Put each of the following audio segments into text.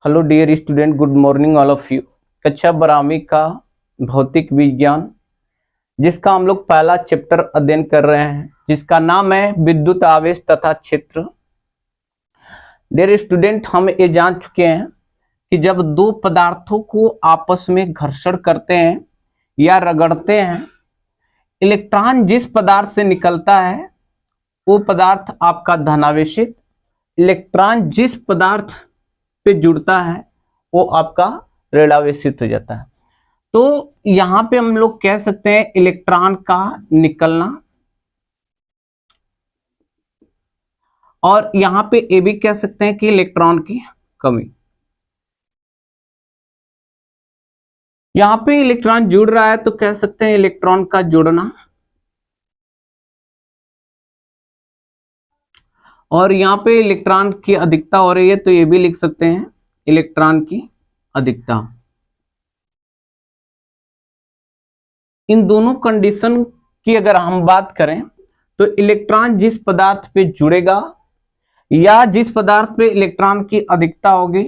Hello dear student, good morning all of you. कक्षा 12वीं का भौतिक विज्ञान, जिसका हम लोग पहला चैप्टर अध्ययन कर रहे हैं, जिसका नाम है विद्युत आवेश तथा क्षेत्र। डियर स्टूडेंट, हम ये जान चुके हैं कि जब दो पदार्थों को आपस में घर्षण करते हैं या रगड़ते हैं, इलेक्ट्रॉन जिस पदार्थ से निकलता है वो पदार्थ आपका धनावेशित, इलेक्ट्रॉन जिस पदार्थ पे जुड़ता है वो आपका ऋणावेशित हो जाता है। तो यहां पे हम लोग कह सकते हैं इलेक्ट्रॉन का निकलना, और यहां पे ये भी कह सकते हैं कि इलेक्ट्रॉन की कमी। यहां पे इलेक्ट्रॉन जुड़ रहा है तो कह सकते हैं इलेक्ट्रॉन का जुड़ना, और यहां पे इलेक्ट्रॉन की अधिकता हो रही है तो ये भी लिख सकते हैं इलेक्ट्रॉन की अधिकता। इन दोनों कंडीशन की अगर हम बात करें तो इलेक्ट्रॉन जिस पदार्थ पे जुड़ेगा या जिस पदार्थ पे इलेक्ट्रॉन की अधिकता होगी,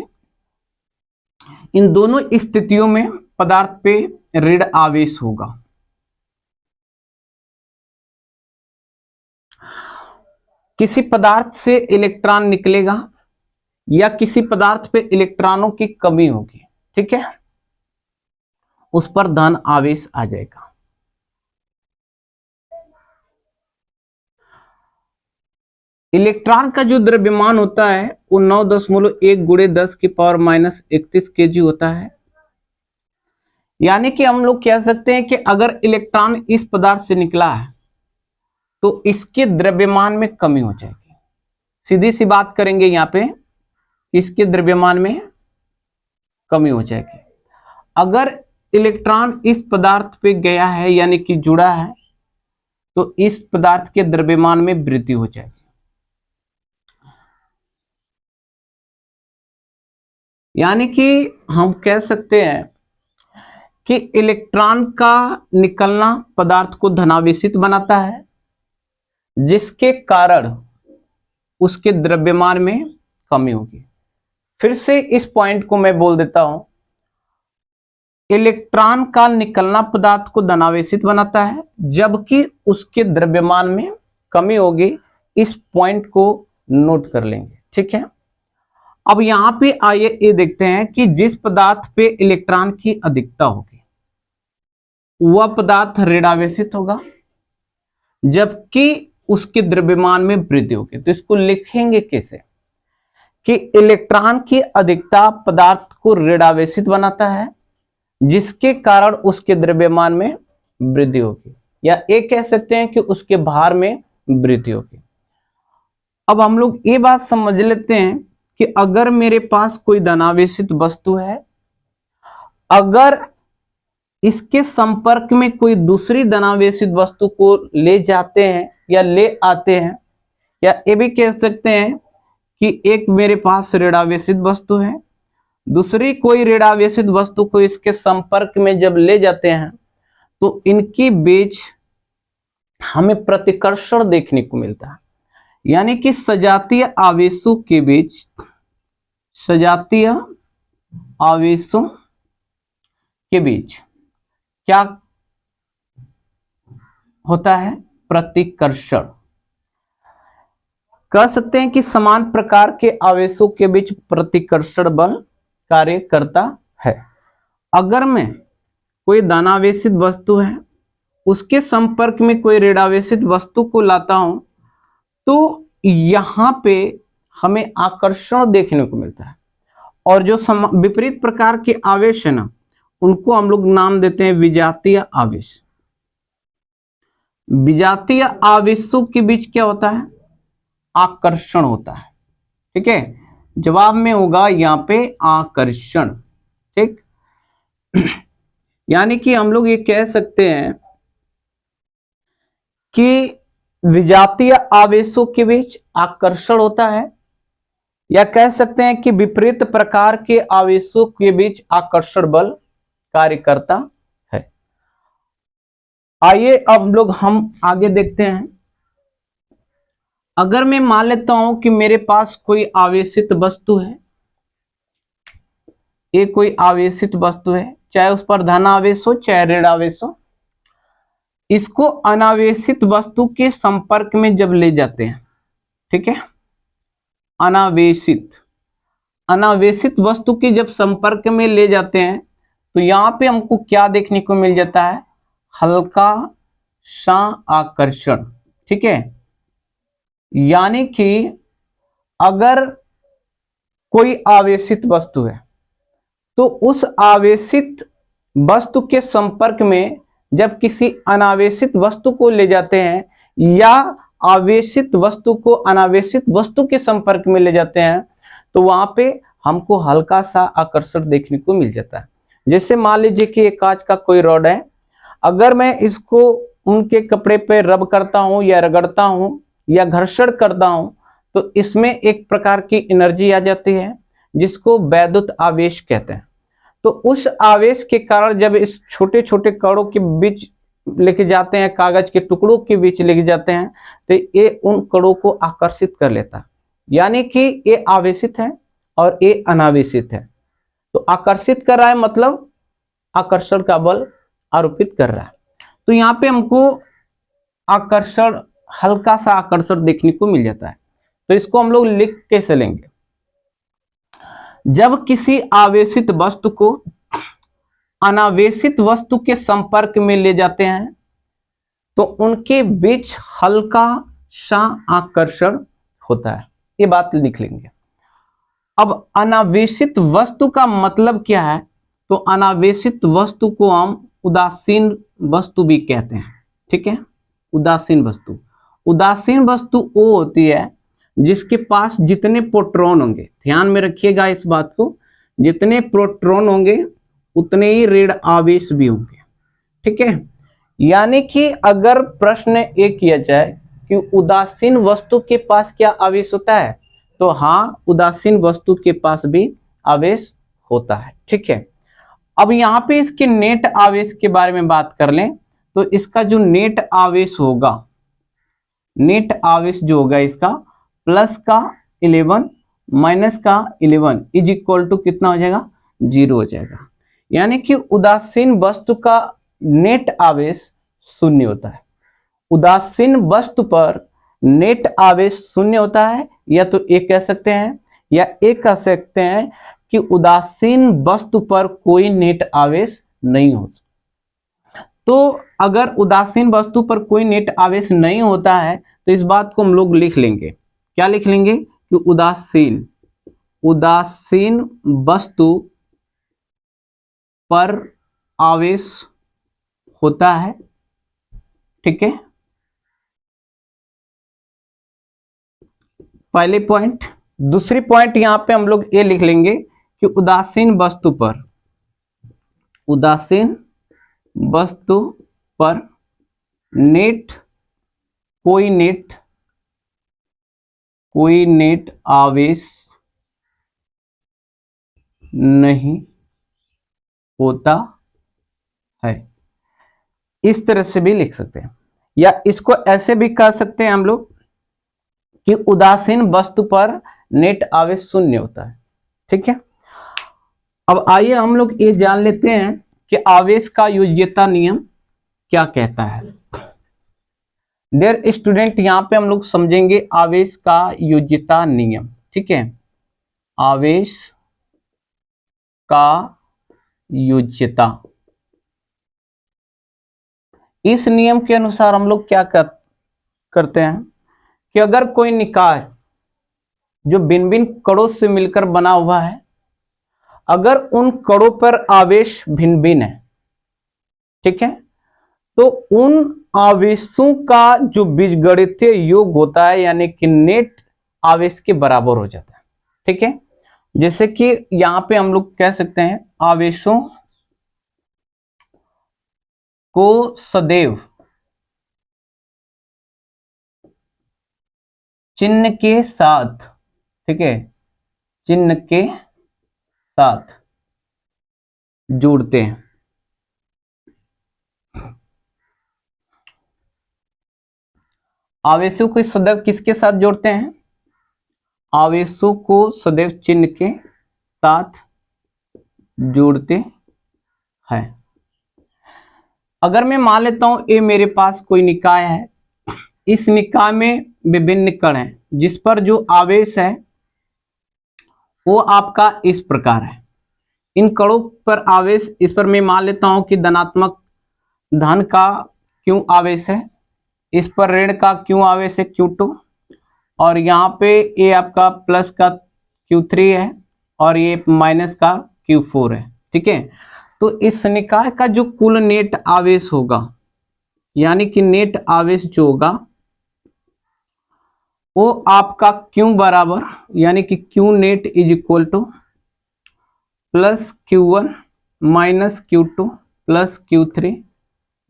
इन दोनों स्थितियों में पदार्थ पे ऋण आवेश होगा। किसी पदार्थ से इलेक्ट्रॉन निकलेगा या किसी पदार्थ पे इलेक्ट्रॉनों की कमी होगी, ठीक है, उस पर धन आवेश आ जाएगा। इलेक्ट्रॉन का जो द्रव्यमान होता है वो 9.1 गुणे 10 की पावर -31 kg होता है। यानी कि हम लोग कह सकते हैं कि अगर इलेक्ट्रॉन इस पदार्थ से निकला है तो इसके द्रव्यमान में कमी हो जाएगी। सीधी सी बात करेंगे, यहाँ पे इसके द्रव्यमान में कमी हो जाएगी। अगर इलेक्ट्रॉन इस पदार्थ पे गया है यानी कि जुड़ा है तो इस पदार्थ के द्रव्यमान में वृद्धि हो जाएगी। यानी कि हम कह सकते हैं कि इलेक्ट्रॉन का निकलना पदार्थ को धनावेशित बनाता है, जिसके कारण उसके द्रव्यमान में कमी होगी। फिर से इस पॉइंट को मैं बोल देता हूं, इलेक्ट्रॉन का निकलना पदार्थ को धनावेशित बनाता है जबकि उसके द्रव्यमान में कमी होगी। इस पॉइंट को नोट कर लेंगे, ठीक है। अब यहां पे आइए ये देखते हैं कि जिस पदार्थ पे इलेक्ट्रॉन की अधिकता होगी वह पदार्थ ऋणावेशित होगा जबकि उसके द्रव्यमान में वृद्धि होगी। तो इसको लिखेंगे कैसे कि इलेक्ट्रॉन की अधिकता पदार्थ को ऋणावेशित बनाता है जिसके कारण उसके द्रव्यमान में वृद्धि होगी, या ये कह सकते हैं कि उसके भार में वृद्धि होगी। अब हम लोग ये बात समझ लेते हैं कि अगर मेरे पास कोई धनावेशित वस्तु है, अगर इसके संपर्क में कोई दूसरी धनावेशित वस्तु को ले जाते हैं या ले आते हैं, या ये भी कह सकते हैं कि एक मेरे पास ऋणावेशित वस्तु है, दूसरी कोई ऋणावेशित वस्तु को इसके संपर्क में जब ले जाते हैं तो इनके बीच हमें प्रतिकर्षण देखने को मिलता है। यानी कि सजातीय आवेशों के बीच, सजातीय आवेशों के बीच क्या होता है? प्रतिकर्षण। कह सकते हैं कि समान प्रकार के आवेशों के बीच प्रतिकर्षण बल कार्य करता है। अगर मैं कोई धनावेशित वस्तु है उसके संपर्क में कोई ऋणावेशित वस्तु को लाता हूं तो यहां पे हमें आकर्षण देखने को मिलता है, और जो विपरीत प्रकार के आवेश है ना, उनको हम लोग नाम देते हैं विजातीय आवेश। विजातीय आवेशों के बीच क्या होता है? आकर्षण होता है, ठीक है। जवाब में होगा यहाँ पे आकर्षण, ठीक। यानी कि हम लोग ये कह सकते हैं कि विजातीय आवेशों के बीच आकर्षण होता है, या कह सकते हैं कि विपरीत प्रकार के आवेशों के बीच आकर्षण बल कार्य करता है। आइए अब लोग हम आगे देखते हैं। अगर मैं मान लेता हूं कि मेरे पास कोई आवेशित वस्तु है ये कोई आवेशित वस्तु है, चाहे उस पर धन आवेश हो चाहे ऋण आवेश हो, इसको अनावेशित वस्तु के संपर्क में जब ले जाते हैं, ठीक है, अनावेशित वस्तु के जब संपर्क में ले जाते हैं तो यहां पे हमको क्या देखने को मिल जाता है, हल्का सा आकर्षण, ठीक है। यानी कि अगर कोई आवेशित वस्तु है तो उस आवेशित वस्तु के संपर्क में जब किसी अनावेशित वस्तु को ले जाते हैं या आवेशित वस्तु को अनावेशित वस्तु के संपर्क में ले जाते हैं तो वहां पे हमको हल्का सा आकर्षण देखने को मिल जाता है। जैसे मान लीजिए कि एक कांच का कोई रॉड है, अगर मैं इसको उनके कपड़े पे रब करता हूं या रगड़ता हूं या घर्षण करता हूं तो इसमें एक प्रकार की एनर्जी आ जाती है जिसको वैद्युत आवेश कहते हैं। तो उस आवेश के कारण जब इस छोटे छोटे कणों के बीच लेके जाते हैं, कागज के टुकड़ों के बीच लेके जाते हैं, तो ये उन कणों को आकर्षित कर लेता है। यानी कि ये आवेशित है और ये अनावेशित है। तो आकर्षित कर रहा है मतलब आकर्षण का बल आरोपित कर रहा है। तो यहाँ पे हमको आकर्षण, हल्का सा आकर्षण देखने को मिल जाता है। तो इसको हम लोग लिख कैसे लेंगे, जब किसी आवेशित वस्तु को अनावेशित वस्तु के संपर्क में ले जाते हैं तो उनके बीच हल्का सा आकर्षण होता है, ये बात लिख लेंगे। अब अनावेशित वस्तु का मतलब क्या है, तो अनावेशित वस्तु को हम उदासीन वस्तु भी कहते हैं, ठीक है। उदासीन वस्तु, उदासीन वस्तु वो होती है जिसके पास जितने प्रोटॉन होंगे, ध्यान में रखिएगा इस बात को, जितने प्रोटॉन होंगे उतने ही ऋण आवेश भी होंगे, ठीक है। यानी कि अगर प्रश्न ये किया जाए कि उदासीन वस्तु के पास क्या आवेश होता है, तो हाँ, उदासीन वस्तु के पास भी आवेश होता है, ठीक है। अब यहाँ पे इसके नेट आवेश के बारे में बात कर लें तो इसका जो नेट आवेश होगा, नेट आवेश जो होगा इसका प्लस का 11 माइनस का 11 इज इक्वल टू कितना हो जाएगा, 0 हो जाएगा। यानी कि उदासीन वस्तु का नेट आवेश 0 होता है। उदासीन वस्तु पर नेट आवेश 0 होता है, या तो ये कह सकते हैं या ये कह सकते हैं कि उदासीन वस्तु पर कोई नेट आवेश नहीं होता। तो अगर उदासीन वस्तु पर कोई नेट आवेश नहीं होता है तो इस बात को हम लोग लिख लेंगे, क्या लिख लेंगे कि उदासीन वस्तु पर आवेश होता है, ठीक है, पहले पॉइंट। दूसरी पॉइंट यहां पे हम लोग ये लिख लेंगे कि उदासीन वस्तु पर नेट कोई नेट आवेश नहीं होता है। इस तरह से भी लिख सकते हैं, या इसको ऐसे भी कह सकते हैं हम लोग कि उदासीन वस्तु पर नेट आवेश 0 होता है, ठीक है। अब आइए हम लोग ये जान लेते हैं कि आवेश का योज्यता नियम क्या कहता है। डियर स्टूडेंट, यहां पे हम लोग समझेंगे आवेश का योज्यता नियम, ठीक है। आवेश का योज्यता, इस नियम के अनुसार हम लोग क्या करते हैं कि अगर कोई निकाय जो भिन्न भिन्न कणों से मिलकर बना हुआ है, अगर उन कणों पर आवेश भिन्न भिन्न है, ठीक है, तो उन आवेशों का जो बीजगणितीय योग होता है यानी कि नेट आवेश के बराबर हो जाता है, ठीक है। जैसे कि यहां पे हम लोग कह सकते हैं आवेशों को सदैव चिन्ह के साथ, ठीक है, चिन्ह के साथ जोड़ते हैं। आवेशों को सदैव किसके साथ जोड़ते हैं, आवेशों को सदैव चिन्ह के साथ जोड़ते हैं। अगर मैं मान लेता हूं ये मेरे पास कोई निकाय है, इस निकाय में विभिन्न कण हैं, जिस पर जो आवेश है वो आपका इस प्रकार है। इन कणों पर आवेश, इस पर मैं मान लेता हूं कि धनात्मक धन का क्यू आवेश है, इस पर ऋण का क्यू आवेश है Q2, और यहाँ पे ये आपका प्लस का Q3 है और ये माइनस का Q4 है। ठीक है, तो इस निकाय का जो कुल नेट आवेश होगा, यानी कि नेट आवेश जो होगा वो आपका Q बराबर, यानी कि Q net is equal two plus Q1 minus Q2 plus Q3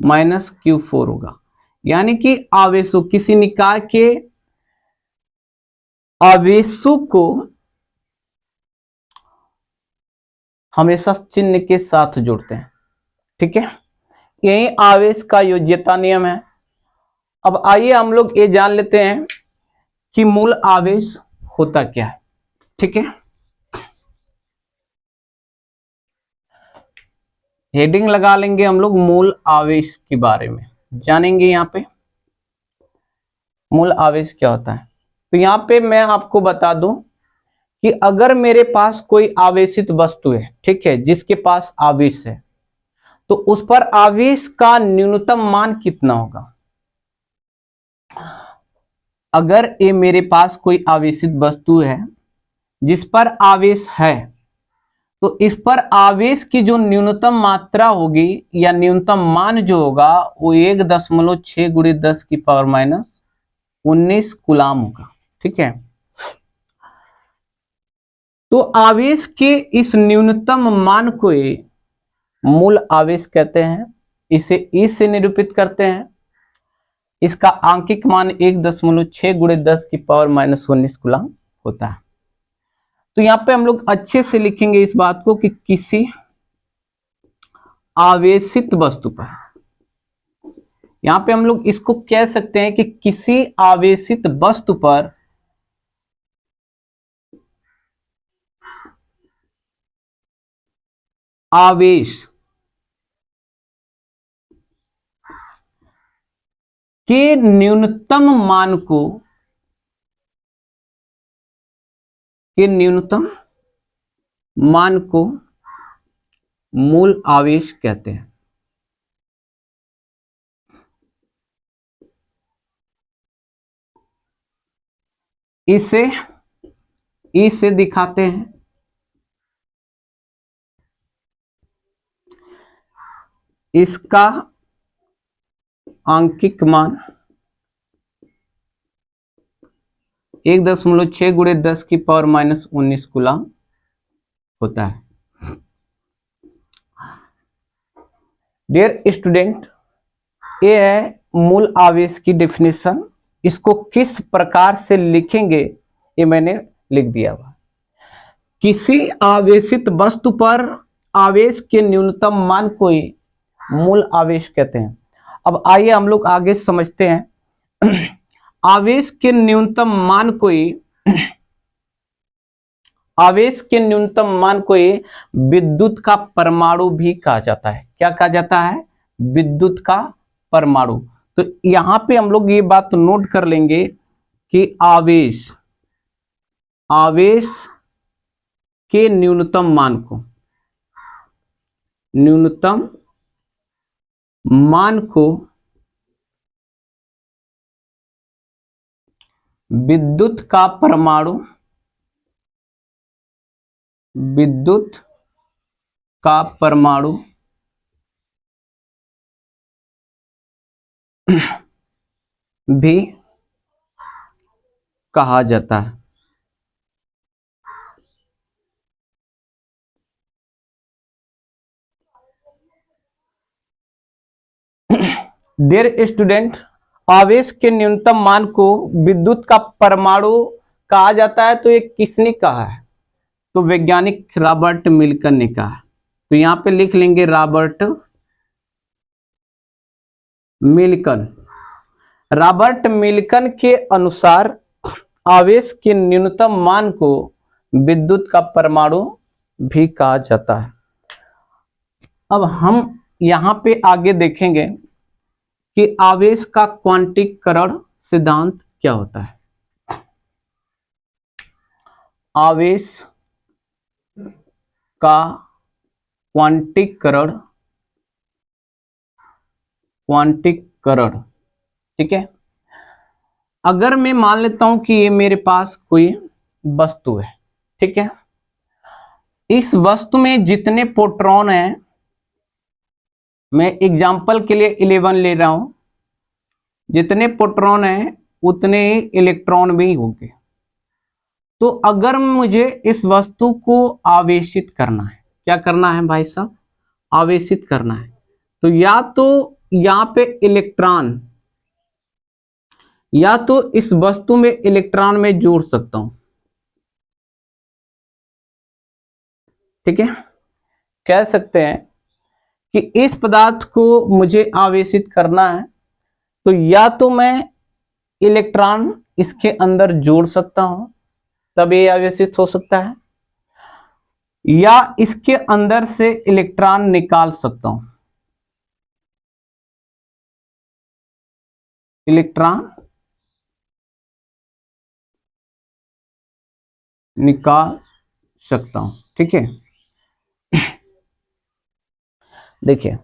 minus Q4 होगा। यानी कि आवेशों, किसी निकाय के आवेशों को हमेशा चिन्ह के साथ जोड़ते हैं। ठीक है, यही आवेश का योज्यता नियम है। अब आइए हम लोग ये जान लेते हैं कि मूल आवेश होता क्या है। ठीक है, हेडिंग लगा लेंगे हम लोग, मूल आवेश के बारे में जानेंगे। यहाँ पे मूल आवेश क्या होता है, तो यहाँ पे मैं आपको बता दूं कि अगर मेरे पास कोई आवेशित वस्तु है, ठीक है, जिसके पास आवेश है, तो उस पर आवेश का न्यूनतम मान कितना होगा। अगर ये मेरे पास कोई आवेशित वस्तु है जिस पर आवेश है, तो इस पर आवेश की जो न्यूनतम मात्रा होगी या न्यूनतम मान जो होगा वो 1.6 × 10⁻⁻19 कूलाम होगा। ठीक है, तो आवेश के इस न्यूनतम मान को मूल आवेश कहते हैं। इसे ई से निरूपित करते हैं। इसका आंकिक मान 1.6 × 10⁻⁻19 कूलाम होता है। तो यहाँ पे हम लोग अच्छे से लिखेंगे इस बात को कि किसी आवेशित वस्तु पर, यहाँ पे हम लोग इसको कह सकते हैं कि किसी आवेशित वस्तु पर आवेश के न्यूनतम मान को मूल आवेश कहते हैं। इसे दिखाते हैं। इसका आंकिक मान 1.6 × 10⁻⁻19 कूलाम होता है। डियर स्टूडेंट, ये है मूल आवेश की डेफिनेशन। इसको किस प्रकार से लिखेंगे ये मैंने लिख दिया हुआ। किसी आवेशित वस्तु पर आवेश के न्यूनतम मान को ही मूल आवेश कहते हैं। अब आइए हम लोग आगे समझते हैं। आवेश के न्यूनतम मान को ही विद्युत का परमाणु भी कहा जाता है। क्या कहा जाता है? विद्युत का परमाणु। तो यहां पे हम लोग ये बात नोट कर लेंगे कि आवेश के न्यूनतम मान को विद्युत का परमाणु भी कहा जाता है। डियर स्टूडेंट, आवेश के न्यूनतम मान को विद्युत का परमाणु कहा जाता है। तो ये किसने कहा है? तो वैज्ञानिक रॉबर्ट मिल्टन ने कहा। तो यहां पे लिख लेंगे रॉबर्ट मिल्टन के अनुसार आवेश के न्यूनतम मान को विद्युत का परमाणु भी कहा जाता है। अब हम यहां पे आगे देखेंगे कि आवेश का क्वांटीकरण सिद्धांत क्या होता है। आवेश का क्वांटीकरण ठीक है। अगर मैं मान लेता हूं कि ये मेरे पास कोई वस्तु है, ठीक है, इस वस्तु में जितने प्रोटॉन हैं, मैं एग्जांपल के लिए 11 ले रहा हूं, जितने प्रोटॉन हैं उतने ही इलेक्ट्रॉन भी होंगे। तो अगर मुझे इस वस्तु को आवेशित करना है, क्या करना है भाई साहब, आवेशित करना है, तो या तो यहां पे इलेक्ट्रॉन, या तो इस वस्तु में इलेक्ट्रॉन में जोड़ सकता हूं, ठीक है, कह सकते हैं कि इस पदार्थ को मुझे आवेशित करना है, तो या तो मैं इलेक्ट्रॉन इसके अंदर जोड़ सकता हूं, तब ये आवेशित हो सकता है, या इसके अंदर से इलेक्ट्रॉन निकाल सकता हूं, इलेक्ट्रॉन निकाल सकता हूं, ठीक है। देखिए,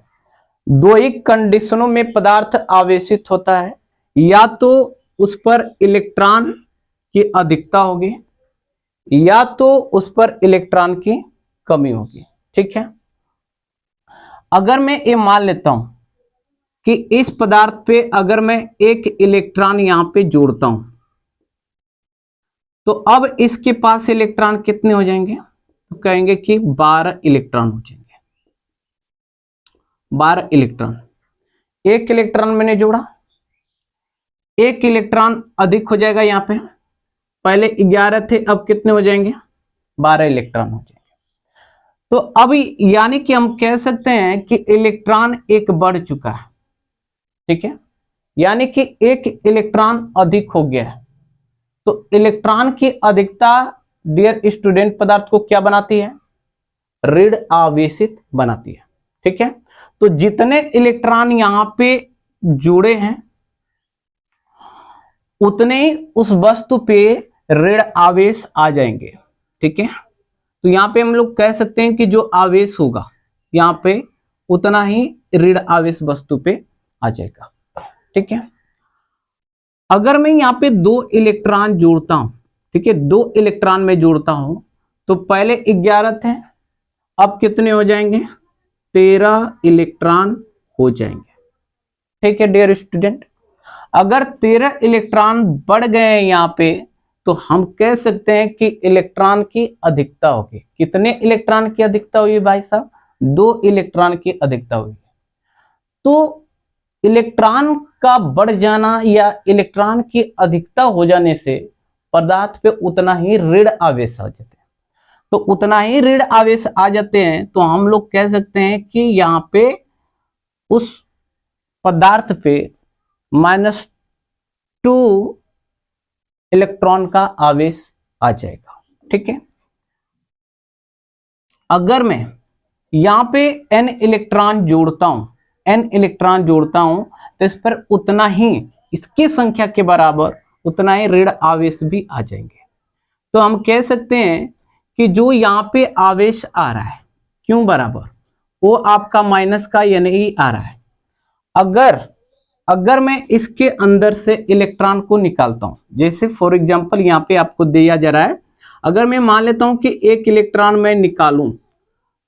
दो ही कंडीशनों में पदार्थ आवेशित होता है, या तो उस पर इलेक्ट्रॉन की अधिकता होगी, या तो उस पर इलेक्ट्रॉन की कमी होगी, ठीक है। अगर मैं ये मान लेता हूं कि इस पदार्थ पे अगर मैं एक इलेक्ट्रॉन यहां पे जोड़ता हूं, तो अब इसके पास इलेक्ट्रॉन कितने हो जाएंगे, तो कहेंगे कि 12 इलेक्ट्रॉन हो जाएंगे, 12 इलेक्ट्रॉन। एक इलेक्ट्रॉन मैंने जोड़ा, एक इलेक्ट्रॉन अधिक हो जाएगा, यहां पे पहले 11 थे, अब कितने हो जाएंगे, 12 इलेक्ट्रॉन हो जाएंगे। तो अब यानी कि हम कह सकते हैं कि इलेक्ट्रॉन एक बढ़ चुका है, ठीक है, यानी कि एक इलेक्ट्रॉन अधिक हो गया है। तो इलेक्ट्रॉन की अधिकता डियर स्टूडेंट पदार्थ को क्या बनाती है, ऋण आवेशित बनाती है, ठीक है। तो जितने इलेक्ट्रॉन यहां पे जुड़े हैं उतने ही उस वस्तु पे ऋण आवेश आ जाएंगे, ठीक है। तो यहां पे हम लोग कह सकते हैं कि जो आवेश होगा यहां पे उतना ही ऋण आवेश वस्तु पे आ जाएगा, ठीक है। अगर मैं यहां पे 2 इलेक्ट्रॉन जोड़ता हूं, ठीक है, 2 इलेक्ट्रॉन में जोड़ता हूं, तो पहले 11 थे, अब कितने हो जाएंगे, 13 इलेक्ट्रॉन हो जाएंगे, ठीक है डियर स्टूडेंट। अगर 13 इलेक्ट्रॉन बढ़ गए हैं यहां पे, तो हम कह सकते हैं कि इलेक्ट्रॉन की अधिकता होगी। कितने इलेक्ट्रॉन की अधिकता हुई भाई साहब, 2 इलेक्ट्रॉन की अधिकता हुई। तो इलेक्ट्रॉन का बढ़ जाना या इलेक्ट्रॉन की अधिकता हो जाने से पदार्थ पे उतना ही ऋण आवेश आ जाते हैं। तो उतना ही ऋण आवेश आ जाते हैं, तो हम लोग कह सकते हैं कि यहाँ पे उस पदार्थ पे -2 इलेक्ट्रॉन का आवेश आ जाएगा, ठीक है। अगर मैं यहाँ पे n इलेक्ट्रॉन जोड़ता हूं, n इलेक्ट्रॉन जोड़ता हूं, तो इस पर उतना ही, इसकी संख्या के बराबर उतना ही ऋण आवेश भी आ जाएंगे। तो हम कह सकते हैं कि जो यहाँ पे आवेश आ रहा है, क्यों बराबर, वो आपका माइनस का यानी आ रहा है। अगर मैं इसके अंदर से इलेक्ट्रॉन को निकालता हूं, जैसे फॉर एग्जांपल यहाँ पे आपको दिया जा रहा है, अगर मैं मान लेता हूं कि एक इलेक्ट्रॉन मैं निकालूं,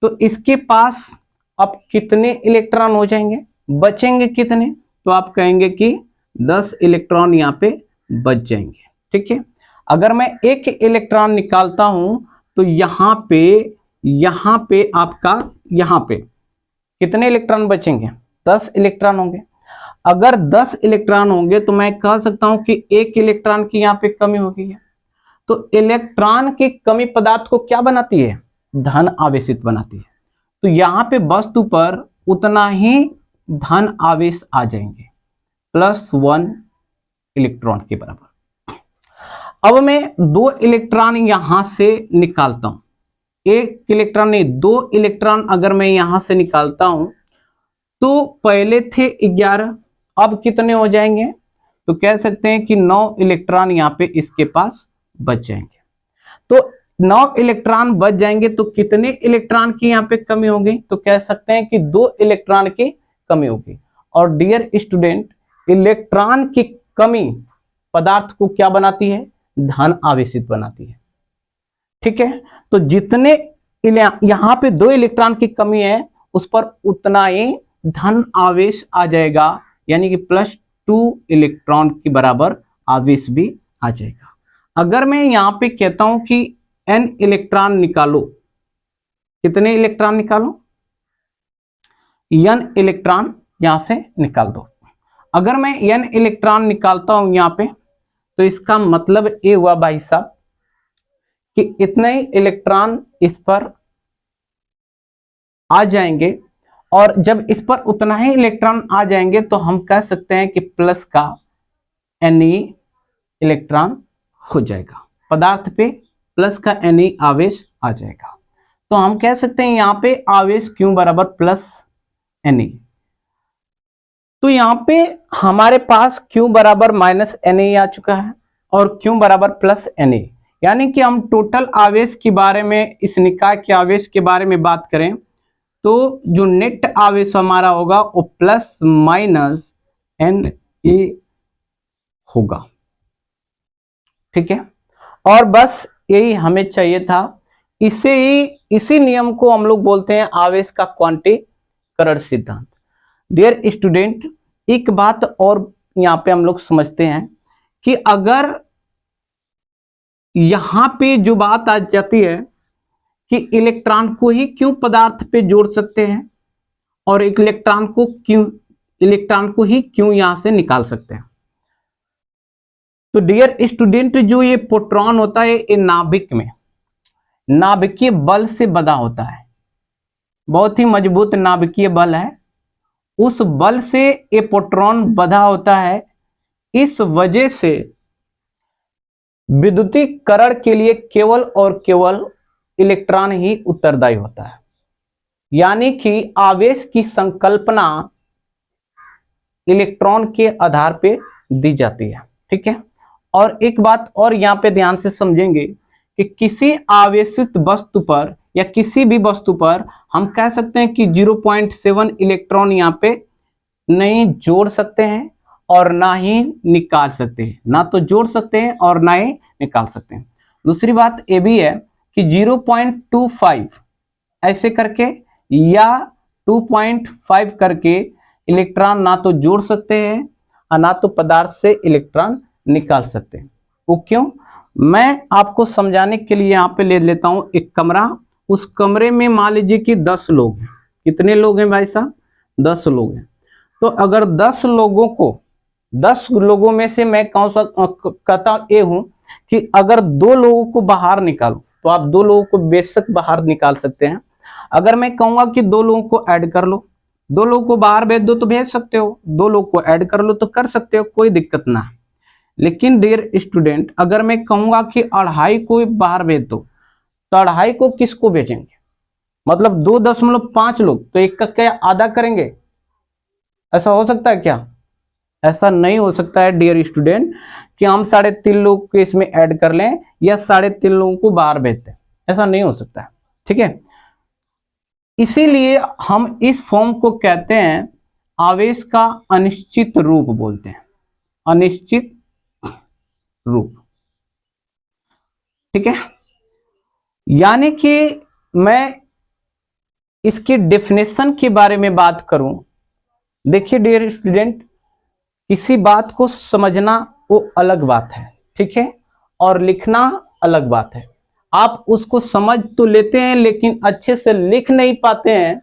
तो इसके पास अब कितने इलेक्ट्रॉन हो जाएंगे, बचेंगे कितने, तो आप कहेंगे कि 10 इलेक्ट्रॉन यहाँ पे बच जाएंगे, ठीक है। अगर मैं एक इलेक्ट्रॉन निकालता हूं, तो यहाँ पे आपका यहाँ पे कितने इलेक्ट्रॉन बचेंगे, 10 इलेक्ट्रॉन होंगे। अगर 10 इलेक्ट्रॉन होंगे तो मैं कह सकता हूं कि एक इलेक्ट्रॉन की यहाँ पे कमी हो गई है। तो इलेक्ट्रॉन की कमी पदार्थ को क्या बनाती है, धन आवेशित बनाती है। तो यहाँ पे वस्तु पर उतना ही धन आवेश आ जाएंगे, +1 इलेक्ट्रॉन के बराबर। अब मैं 2 इलेक्ट्रॉन यहां से निकालता हूं, एक इलेक्ट्रॉन नहीं, 2 इलेक्ट्रॉन अगर मैं यहां से निकालता हूं तो पहले थे 11, अब कितने हो जाएंगे? तो कह सकते हैं कि 9 इलेक्ट्रॉन यहाँ पे इसके पास बच जाएंगे। तो 9 इलेक्ट्रॉन बच जाएंगे तो कितने इलेक्ट्रॉन की यहाँ पे कमी होगी? तो कह सकते हैं कि 2 इलेक्ट्रॉन की कमी होगी। और डियर स्टूडेंट, इलेक्ट्रॉन की कमी पदार्थ को क्या बनाती है? धन आवेशित बनाती है। ठीक है, तो जितने यहां पे 2 इलेक्ट्रॉन की कमी है उस पर उतना ही धन आवेश आ जाएगा, यानी कि +2 इलेक्ट्रॉन के बराबर आवेश भी आ जाएगा। अगर मैं यहां पे कहता हूं कि n इलेक्ट्रॉन निकालो, कितने इलेक्ट्रॉन निकालो? n इलेक्ट्रॉन यहां से निकाल दो। अगर मैं n इलेक्ट्रॉन निकालता हूं यहां पे, तो इसका मतलब ये हुआ भाई साहब कि इतने ही इलेक्ट्रॉन इस पर आ जाएंगे, और जब इस पर उतना ही इलेक्ट्रॉन आ जाएंगे तो हम कह सकते हैं कि प्लस का Ne इलेक्ट्रॉन हो जाएगा, पदार्थ पे प्लस का Ne आवेश आ जाएगा। तो हम कह सकते हैं यहां पे आवेश Q बराबर +Ne। तो यहां पे हमारे पास Q बराबर -Ne आ चुका है और Q बराबर +Ne, यानी कि हम टोटल आवेश के बारे में, इस निकाय के आवेश के बारे में बात करें तो जो नेट आवेश हमारा होगा वो ±Ne होगा। ठीक है, और बस यही हमें चाहिए था। इसी नियम को हम लोग बोलते हैं आवेश का क्वांटीकरण सिद्धांत। डियर स्टूडेंट, एक बात और यहां पे हम लोग समझते हैं कि अगर यहां पे जो बात आ जाती है कि इलेक्ट्रॉन को ही क्यों पदार्थ पे जोड़ सकते हैं और इलेक्ट्रॉन को ही क्यों यहां से निकाल सकते हैं। तो डियर स्टूडेंट, जो ये प्रोटॉन होता है ये नाभिक में नाभिकीय बल से बंधा होता है, बहुत ही मजबूत नाभिकीय बल है, उस बल से ये प्रोटॉन बंधा होता है। इस वजह से विद्युतीकरण के लिए केवल और केवल इलेक्ट्रॉन ही उत्तरदायी होता है, यानी कि आवेश की संकल्पना इलेक्ट्रॉन के आधार पे दी जाती है। ठीक है, और एक बात और यहां पे ध्यान से समझेंगे कि किसी आवेशित वस्तु पर या किसी भी वस्तु पर हम कह सकते हैं कि 0.7 इलेक्ट्रॉन यहां पे नहीं जोड़ सकते हैं और ना ही निकाल सकते हैं, ना तो जोड़ सकते हैं और ना ही निकाल सकते हैं। दूसरी बात ये भी है कि 0.25 ऐसे करके या 2.5 करके इलेक्ट्रॉन ना तो जोड़ सकते हैं और ना तो पदार्थ से इलेक्ट्रॉन निकाल सकते हैं। वो क्यों? मैं आपको समझाने के लिए यहाँ पे ले लेता हूँ एक कमरा। उस कमरे में मान लीजिए कि 10 लोग हैं। कितने लोग हैं भाई साहब? 10 लोग हैं। तो अगर 10 लोगों में से मैं कहता ये हूं कि अगर 2 लोगों को बाहर निकालो, तो आप 2 लोगों को बेशक बाहर निकाल सकते हैं। अगर मैं कहूंगा कि 2 लोगों को ऐड कर लो, 2 लोगों को बाहर भेज दो तो भेज सकते हो, 2 लोगों को ऐड कर लो तो कर सकते हो, कोई दिक्कत ना है। लेकिन डियर स्टूडेंट, अगर मैं कहूंगा कि 2.5 को बाहर भेज दो, तो 2.5 को किसको भेजेंगे? मतलब 2.5 लोग, तो एक का क्या आधा करेंगे? ऐसा हो सकता है क्या? ऐसा नहीं हो सकता है डियर स्टूडेंट कि हम 3.5 लोग को इसमें ऐड कर लें या 3.5 लोगों को बाहर भेजते हैं, ऐसा नहीं हो सकता है। ठीक है, इसीलिए हम इस फॉर्म को कहते हैं आवेश का अनिश्चित रूप बोलते हैं, अनिश्चित रूप। ठीक है, यानी कि मैं इसकी डेफिनेशन के बारे में बात करूं, देखिए डियर स्टूडेंट, किसी बात को समझना वो अलग बात है, ठीक है, और लिखना अलग बात है। आप उसको समझ तो लेते हैं लेकिन अच्छे से लिख नहीं पाते हैं,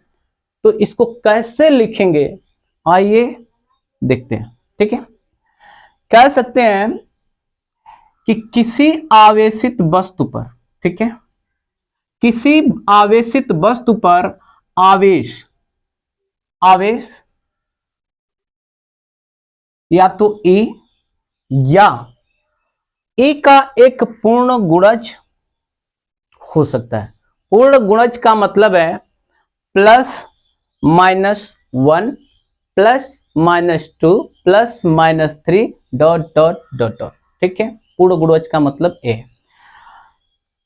तो इसको कैसे लिखेंगे आइए देखते हैं। ठीक है, कह सकते हैं कि किसी आवेशित वस्तु पर, ठीक है, किसी आवेशित वस्तु पर आवेश या तो E या E का एक पूर्ण गुणज हो सकता है, पूर्ण गुणज का मतलब है +-1 +-2 +-3 डॉट डॉट डॉट डॉट। ठीक है, पूर्ण गुणज का मतलब ए है।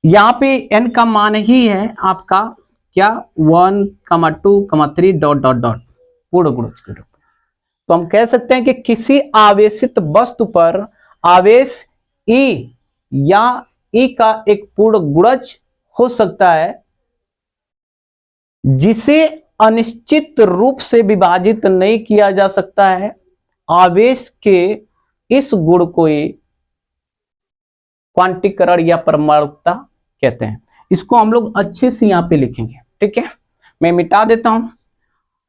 यहाँ पे n का मान ही है आपका क्या 1, 2, 3 डॉट डॉट डॉट पूर्ण गुणज के रूप में। तो हम कह सकते हैं कि किसी आवेशित वस्तु पर आवेश E या E का एक पूर्ण गुणज हो सकता है जिसे अनिश्चित रूप से विभाजित नहीं किया जा सकता है। आवेश के इस गुण को क्वांटीकरण या परमाणुकता कहते हैं। इसको हम लोग अच्छे से यहां पे लिखेंगे। ठीक है, मैं मिटा देता हूं,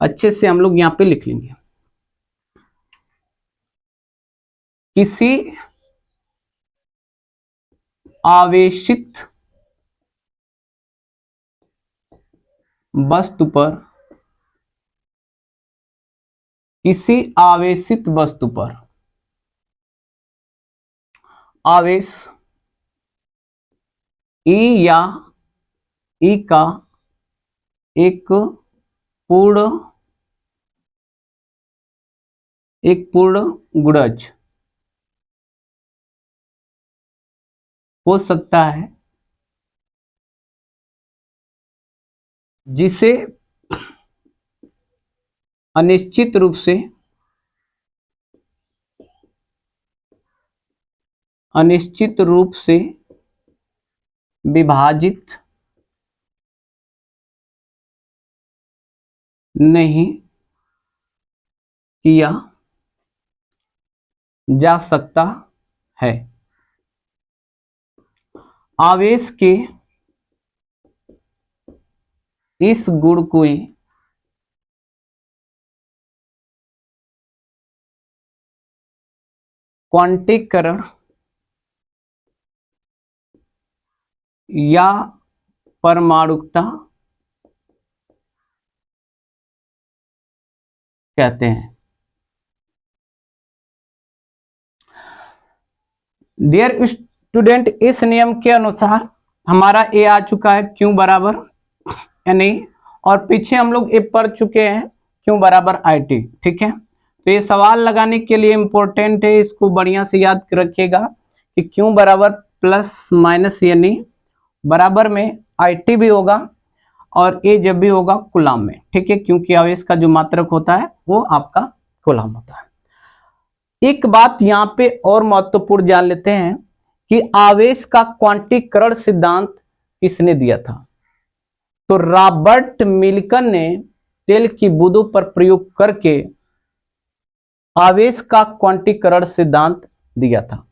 अच्छे से हम लोग यहां पे लिख लेंगे। किसी आवेशित वस्तु पर आवेश E या E का एक पूर्ण गुणज हो सकता है जिसे अनिश्चित रूप से विभाजित नहीं किया जा सकता है। आवेश के इस गुण को क्वांटीकरण या परमाणुकता कहते हैं। डियर स्टूडेंट, इस नियम के अनुसार हमारा ए आ चुका है Q बराबर Na, और पीछे हम लोग ए पढ़ चुके हैं Q बराबर IT। ठीक है, तो ये सवाल लगाने के लिए इंपॉर्टेंट है, इसको बढ़िया से याद रखिएगा कि Q बराबर प्लस यानी बराबर में IT भी होगा और ए जब भी होगा कूलाम में। ठीक है, क्योंकि आवेश का जो मात्रक होता है वो आपका कूलाम होता है। एक बात यहाँ पे और महत्वपूर्ण जान लेते हैं कि आवेश का क्वांटीकरण सिद्धांत किसने दिया था। तो रॉबर्ट मिल्टन ने तेल की बूंदों पर प्रयोग करके आवेश का क्वांटीकरण सिद्धांत दिया था।